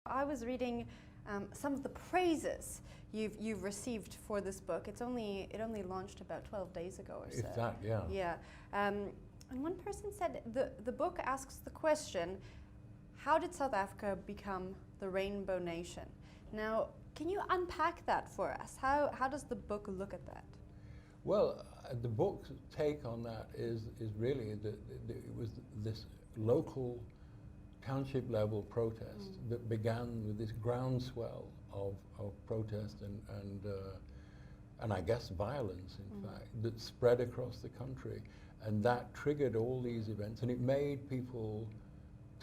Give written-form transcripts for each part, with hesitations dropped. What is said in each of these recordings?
I was reading some of the praises you've received for this book. It only launched about 12 days ago or so. If that, yeah. Yeah. And one person said the book asks the question, how did South Africa become the Rainbow Nation? Now, can you unpack that for us? How does the book look at that? Well, the book's take on that is really that it was this local township level protest that began with this groundswell of protest and I guess violence, in fact, that spread across the country. And that triggered all these events, and it made people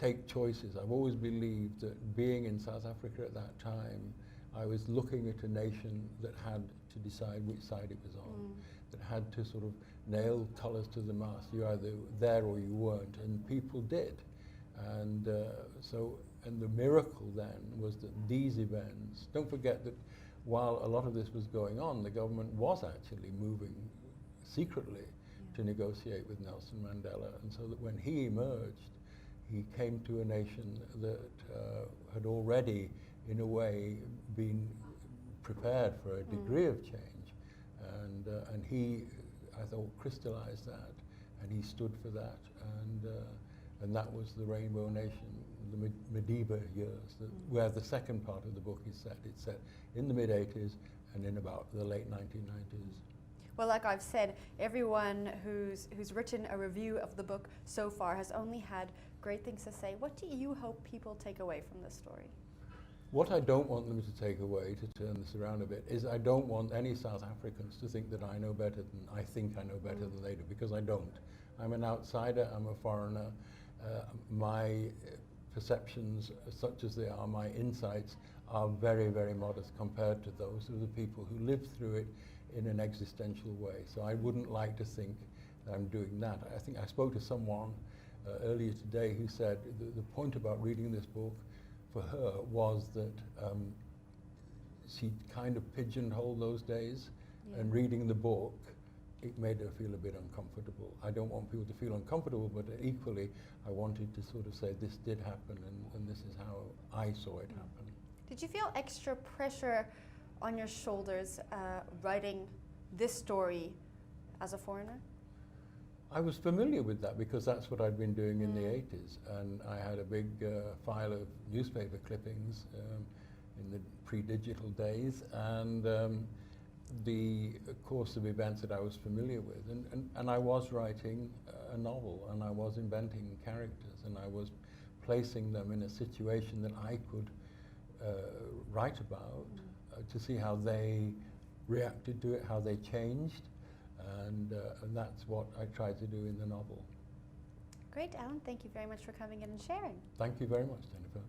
take choices. I've always believed that being in South Africa at that time, I was looking at a nation that had to decide which side it was on, that had to sort of nail colours to the mast. You're either there or you weren't, and people did. And and the miracle then was that these events, don't forget that while a lot of this was going on, the government was actually moving secretly to negotiate with Nelson Mandela, and so that when he emerged, he came to a nation that had already, in a way, been prepared for a degree of change, and he, I thought, crystallized that, and he stood for that, and that was the Rainbow Nation, the Madiba years, where the second part of the book is set. It's set in the mid-80s and in about the late 1990s. Well, like I've said, everyone who's written a review of the book so far has only had great things to say. What do you hope people take away from this story? What I don't want them to take away, to turn this around a bit, is I don't want any South Africans to think that I know better than I think I know better than they do, because I don't. I'm an outsider, I'm a foreigner. My perceptions, such as they are, my insights, are very, very modest compared to those of the people who lived through it in an existential way. So I wouldn't like to think that I'm doing that. I think I spoke to someone earlier today who said the point about reading this book for her was that she kind of pigeonholed those days, and reading the book, it made her feel a bit uncomfortable. I don't want people to feel uncomfortable, but equally I wanted to sort of say this did happen, and this is how I saw it happen. Did you feel extra pressure on your shoulders writing this story as a foreigner? I was familiar with that because that's what I'd been doing in the 80s, and I had a big file of newspaper clippings in the pre-digital days, and the course of events that I was familiar with, and I was writing a novel, and I was inventing characters, and I was placing them in a situation that I could write about to see how they reacted to it, how they changed, and that's what I tried to do in the novel. Great, Alan. Thank you very much for coming in and sharing. Thank you very much, Jennifer.